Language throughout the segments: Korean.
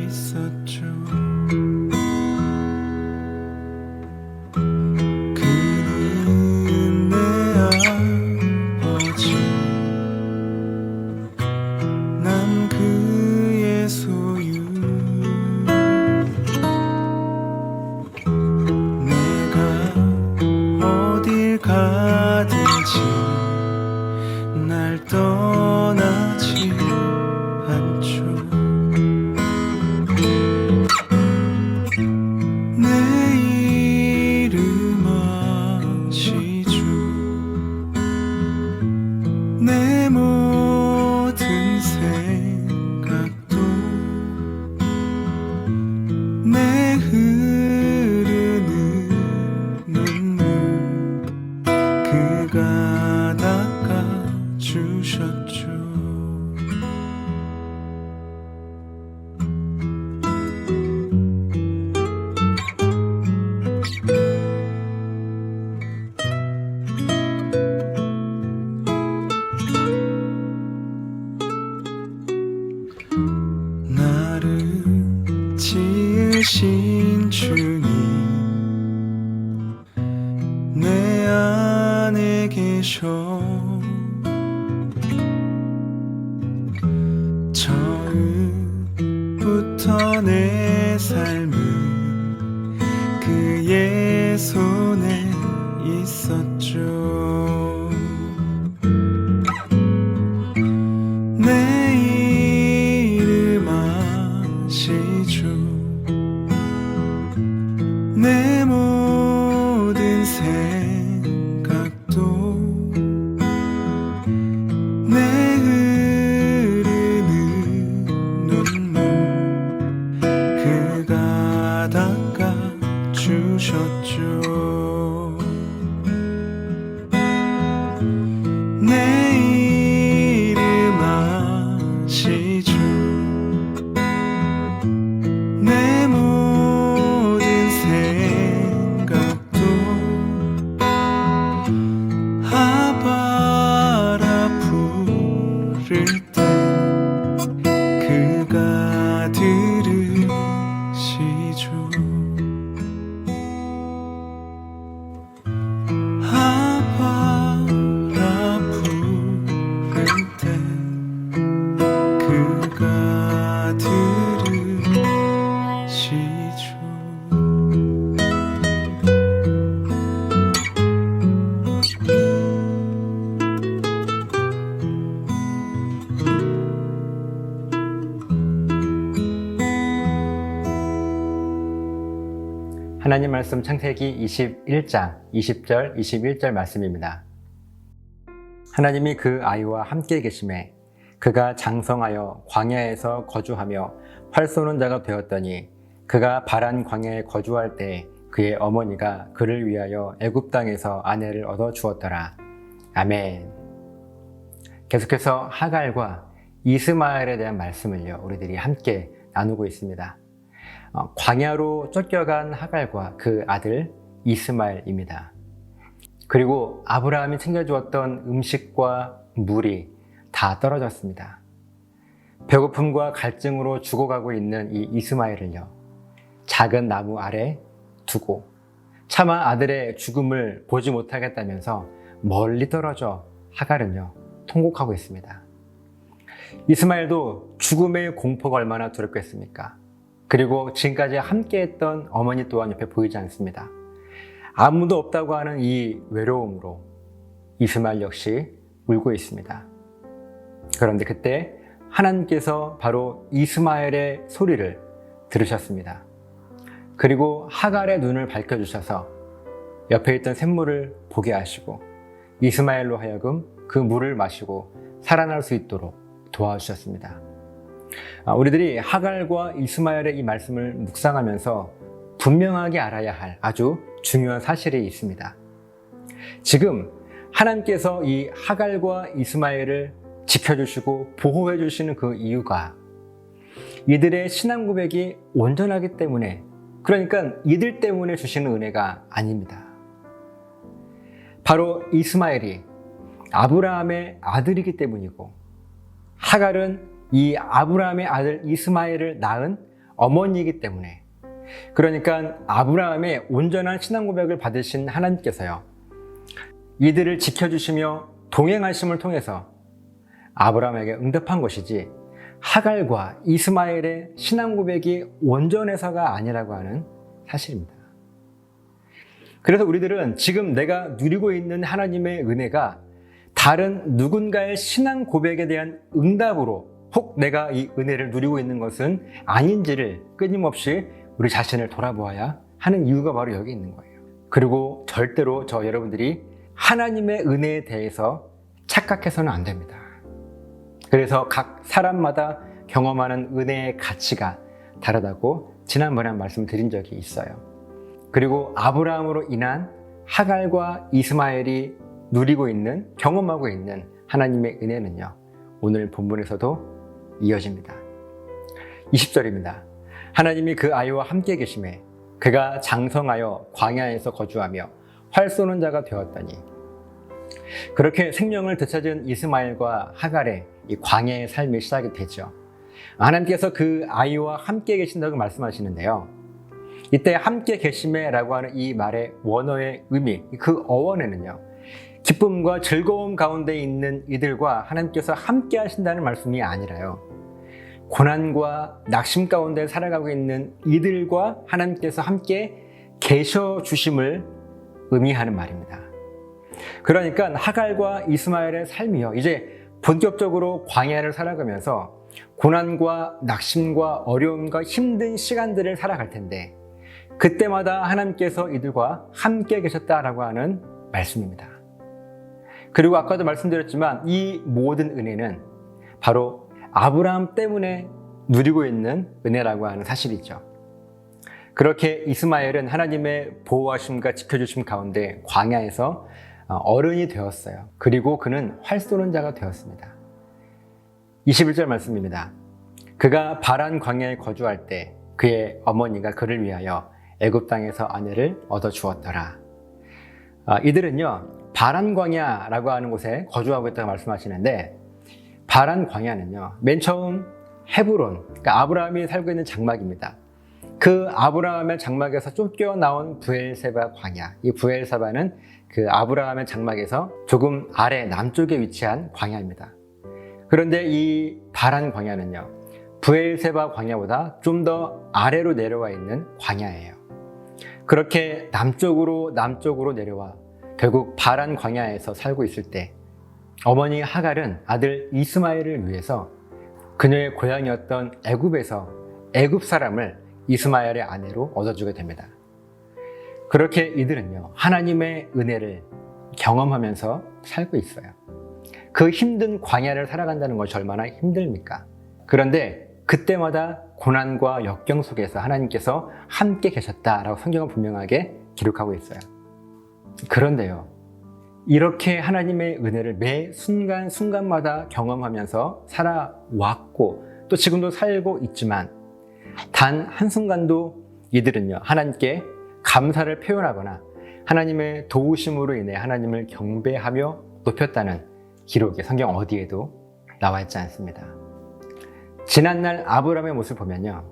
있었죠. 그는 내 아버지, 난 그의 소유. 내가 어딜 가든지 날 떠나지 않죠. 내 이름 아시죠. 내 모든 생각도 내 흐르는 눈물 그가 닦아주셨죠. 나를 지으신 주님, 내 안에 계셔. 처음부터 내 삶은 그의 손에 있었죠. 내 이름 아시죠. 내 모든 생각도 내 흐르는 눈물 그가 닦아주셨죠. 내 이름 아시죠. 내 모든 생각도 아바라 부를 때 그가 들으시죠. 아바라 부를 때 그가 들으시죠. 하나님 말씀 창세기 21장 20절 21절 말씀입니다. 하나님이 그 아이와 함께 계심에 그가 장성하여 광야에서 거주하며 활 쏘는 자가 되었더니 그가 바란 광야에 거주할 때 그의 어머니가 그를 위하여 애굽 땅에서 아내를 얻어 주었더라. 아멘. 계속해서 하갈과 이스마엘에 대한 말씀을요, 우리들이 함께 나누고 있습니다. 광야로 쫓겨간 하갈과 그 아들 이스마엘입니다. 그리고 아브라함이 챙겨주었던 음식과 물이 다 떨어졌습니다. 배고픔과 갈증으로 죽어가고 있는 이 이스마엘을요, 작은 나무 아래 두고 차마 아들의 죽음을 보지 못하겠다면서 멀리 떨어져 하갈은요, 통곡하고 있습니다. 이스마엘도 죽음의 공포가 얼마나 두렵겠습니까? 그리고 지금까지 함께했던 어머니 또한 옆에 보이지 않습니다. 아무도 없다고 하는 이 외로움으로 이스마엘 역시 울고 있습니다. 그런데 그때 하나님께서 바로 이스마엘의 소리를 들으셨습니다. 그리고 하갈의 눈을 밝혀주셔서 옆에 있던 샘물을 보게 하시고 이스마엘로 하여금 그 물을 마시고 살아날 수 있도록 도와주셨습니다. 우리들이 하갈과 이스마엘의 이 말씀을 묵상하면서 분명하게 알아야 할 아주 중요한 사실이 있습니다. 지금 하나님께서 이 하갈과 이스마엘을 지켜주시고 보호해 주시는 그 이유가 이들의 신앙 고백이 온전하기 때문에, 그러니까 이들 때문에 주시는 은혜가 아닙니다. 바로 이스마엘이 아브라함의 아들이기 때문이고, 하갈은 이 아브라함의 아들 이스마엘을 낳은 어머니이기 때문에, 그러니까 아브라함의 온전한 신앙 고백을 받으신 하나님께서요, 이들을 지켜주시며 동행하심을 통해서 아브라함에게 응답한 것이지 하갈과 이스마엘의 신앙 고백이 온전해서가 아니라고 하는 사실입니다. 그래서 우리들은 지금 내가 누리고 있는 하나님의 은혜가 다른 누군가의 신앙 고백에 대한 응답으로 혹 내가 이 은혜를 누리고 있는 것은 아닌지를 끊임없이 우리 자신을 돌아보아야 하는 이유가 바로 여기 있는 거예요. 그리고 절대로 저 여러분들이 하나님의 은혜에 대해서 착각해서는 안 됩니다. 그래서 각 사람마다 경험하는 은혜의 가치가 다르다고 지난번에 한 말씀 드린 적이 있어요. 그리고 아브라함으로 인한 하갈과 이스마엘이 누리고 있는, 경험하고 있는 하나님의 은혜는요, 오늘 본문에서도 이어집니다. 20절입니다. 하나님이 그 아이와 함께 계심에 그가 장성하여 광야에서 거주하며 활 쏘는 자가 되었더니, 그렇게 생명을 되찾은 이스마엘과 하갈의 이 광야의 삶이 시작이 되죠. 하나님께서 그 아이와 함께 계신다고 말씀하시는데요, 이때 함께 계심에라고 하는 이 말의 원어의 의미, 그 어원에는요, 기쁨과 즐거움 가운데 있는 이들과 하나님께서 함께 하신다는 말씀이 아니라요, 고난과 낙심 가운데 살아가고 있는 이들과 하나님께서 함께 계셔 주심을 의미하는 말입니다. 그러니까 하갈과 이스마엘의 삶이요, 이제 본격적으로 광야를 살아가면서 고난과 낙심과 어려움과 힘든 시간들을 살아갈 텐데, 그때마다 하나님께서 이들과 함께 계셨다라고 하는 말씀입니다. 그리고 아까도 말씀드렸지만 이 모든 은혜는 바로 아브라함 때문에 누리고 있는 은혜라고 하는 사실이죠. 그렇게 이스마엘은 하나님의 보호하심과 지켜주심 가운데 광야에서 어른이 되었어요. 그리고 그는 활 쏘는 자가 되었습니다. 21절 말씀입니다. 그가 바란 광야에 거주할 때 그의 어머니가 그를 위하여 애굽 땅에서 아내를 얻어 주었더라. 이들은요, 바란 광야라고 하는 곳에 거주하고 있다고 말씀하시는데, 바란 광야는요, 맨 처음 헤브론, 그러니까 아브라함이 살고 있는 장막입니다. 그 아브라함의 장막에서 쫓겨나온 브엘세바 광야, 이 브엘세바는 그 아브라함의 장막에서 조금 아래 남쪽에 위치한 광야입니다. 그런데 이 바란 광야는요, 브엘세바 광야보다 좀 더 아래로 내려와 있는 광야예요. 그렇게 남쪽으로 내려와 결국 바란 광야에서 살고 있을 때 어머니 하갈은 아들 이스마엘을 위해서 그녀의 고향이었던 애굽에서 애굽 사람을 이스마엘의 아내로 얻어주게 됩니다. 그렇게 이들은요, 하나님의 은혜를 경험하면서 살고 있어요. 그 힘든 광야를 살아간다는 것이 얼마나 힘듭니까? 그런데 그때마다 고난과 역경 속에서 하나님께서 함께 계셨다라고 성경은 분명하게 기록하고 있어요. 그런데요, 이렇게 하나님의 은혜를 매 순간순간마다 경험하면서 살아왔고 또 지금도 살고 있지만 단 한순간도 이들은요, 하나님께 감사를 표현하거나 하나님의 도우심으로 인해 하나님을 경배하며 높였다는 기록이 성경 어디에도 나와 있지 않습니다. 지난날 아브라함의 모습을 보면요,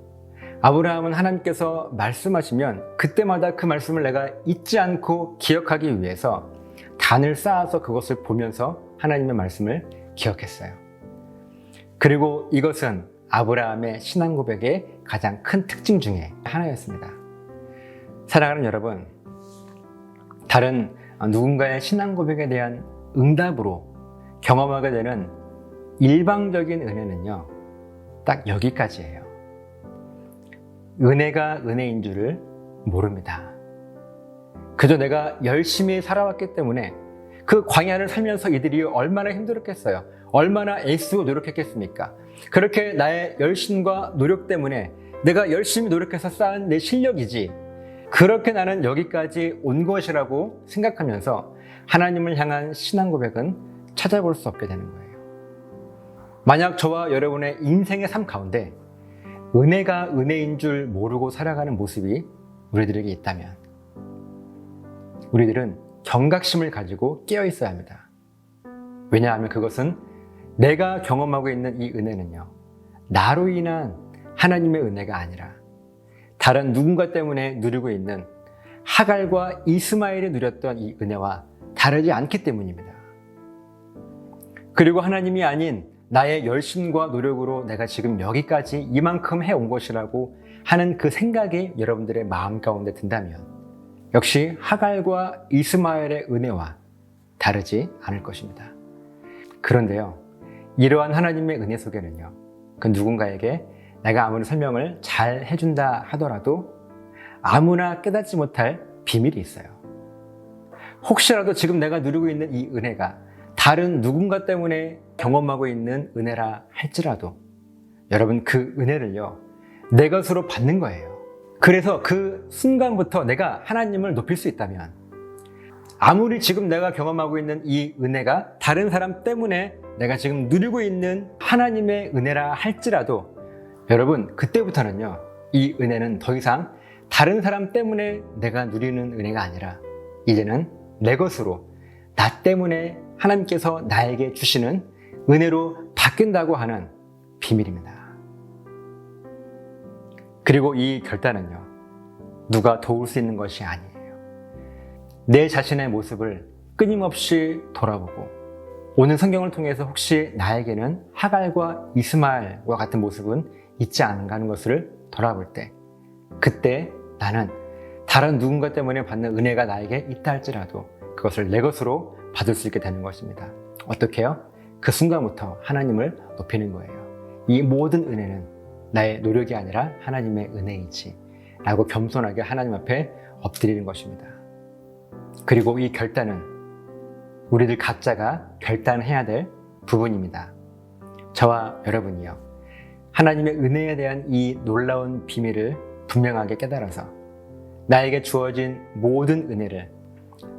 아브라함은 하나님께서 말씀하시면 그때마다 그 말씀을 내가 잊지 않고 기억하기 위해서 단을 쌓아서 그것을 보면서 하나님의 말씀을 기억했어요. 그리고 이것은 아브라함의 신앙 고백의 가장 큰 특징 중에 하나였습니다. 사랑하는 여러분, 다른 누군가의 신앙 고백에 대한 응답으로 경험하게 되는 일방적인 은혜는요, 딱 여기까지예요. 은혜가 은혜인 줄을 모릅니다. 그저 내가 열심히 살아왔기 때문에 그 광야를 살면서 이들이 얼마나 힘들었겠어요. 얼마나 애쓰고 노력했겠습니까? 그렇게 나의 열심과 노력 때문에 내가 열심히 노력해서 쌓은 내 실력이지, 그렇게 나는 여기까지 온 것이라고 생각하면서 하나님을 향한 신앙 고백은 찾아볼 수 없게 되는 거예요. 만약 저와 여러분의 인생의 삶 가운데 은혜가 은혜인 줄 모르고 살아가는 모습이 우리들에게 있다면 우리들은 경각심을 가지고 깨어 있어야 합니다. 왜냐하면 그것은 내가 경험하고 있는 이 은혜는요, 나로 인한 하나님의 은혜가 아니라 다른 누군가 때문에 누리고 있는 하갈과 이스마엘이 누렸던 이 은혜와 다르지 않기 때문입니다. 그리고 하나님이 아닌 나의 열심과 노력으로 내가 지금 여기까지 이만큼 해온 것이라고 하는 그 생각이 여러분들의 마음 가운데 든다면 역시 하갈과 이스마엘의 은혜와 다르지 않을 것입니다. 그런데요, 이러한 하나님의 은혜 속에는요, 그 누군가에게 내가 아무리 설명을 잘 해준다 하더라도 아무나 깨닫지 못할 비밀이 있어요. 혹시라도 지금 내가 누리고 있는 이 은혜가 다른 누군가 때문에 경험하고 있는 은혜라 할지라도 여러분 그 은혜를요, 내 것으로 받는 거예요. 그래서 그 순간부터 내가 하나님을 높일 수 있다면 아무리 지금 내가 경험하고 있는 이 은혜가 다른 사람 때문에 내가 지금 누리고 있는 하나님의 은혜라 할지라도 여러분 그때부터는요, 이 은혜는 더 이상 다른 사람 때문에 내가 누리는 은혜가 아니라 이제는 내 것으로 나 때문에 하나님께서 나에게 주시는 은혜로 바뀐다고 하는 비밀입니다. 그리고 이 결단은요, 누가 도울 수 있는 것이 아니에요. 내 자신의 모습을 끊임없이 돌아보고 오늘 성경을 통해서 혹시 나에게는 하갈과 이스마엘과 같은 모습은 있지 않은가 하는 것을 돌아볼 때 그때 나는 다른 누군가 때문에 받는 은혜가 나에게 있다 할지라도 그것을 내 것으로 받을 수 있게 되는 것입니다. 어떻게요? 그 순간부터 하나님을 높이는 거예요. 이 모든 은혜는 나의 노력이 아니라 하나님의 은혜이지 라고 겸손하게 하나님 앞에 엎드리는 것입니다. 그리고 이 결단은 우리들 각자가 결단해야 될 부분입니다. 저와 여러분이요, 하나님의 은혜에 대한 이 놀라운 비밀을 분명하게 깨달아서 나에게 주어진 모든 은혜를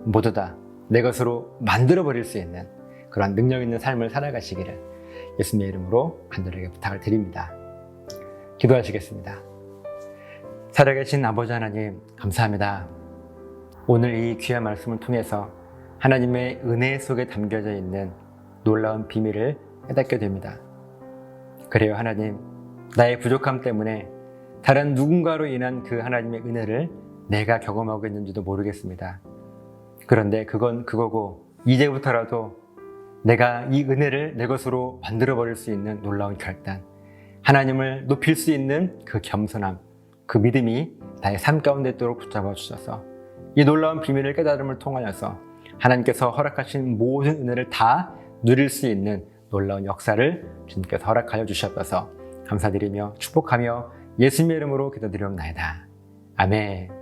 모두 다 내 것으로 만들어버릴 수 있는 그런 능력 있는 삶을 살아가시기를 예수님의 이름으로 간절하게 부탁을 드립니다. 기도하시겠습니다. 살아계신 아버지 하나님, 감사합니다. 오늘 이 귀한 말씀을 통해서 하나님의 은혜 속에 담겨져 있는 놀라운 비밀을 깨닫게 됩니다. 그래요, 하나님. 나의 부족함 때문에 다른 누군가로 인한 그 하나님의 은혜를 내가 경험하고 있는지도 모르겠습니다. 그런데 그건 그거고 이제부터라도 내가 이 은혜를 내 것으로 만들어버릴 수 있는 놀라운 결단, 하나님을 높일 수 있는 그 겸손함, 그 믿음이 나의 삶 가운데 있도록 붙잡아 주셔서 이 놀라운 비밀을 깨달음을 통하여서 하나님께서 허락하신 모든 은혜를 다 누릴 수 있는 놀라운 역사를 주님께서 허락하여 주셨어서 감사드리며 축복하며 예수님의 이름으로 기도드리옵나이다. 아멘.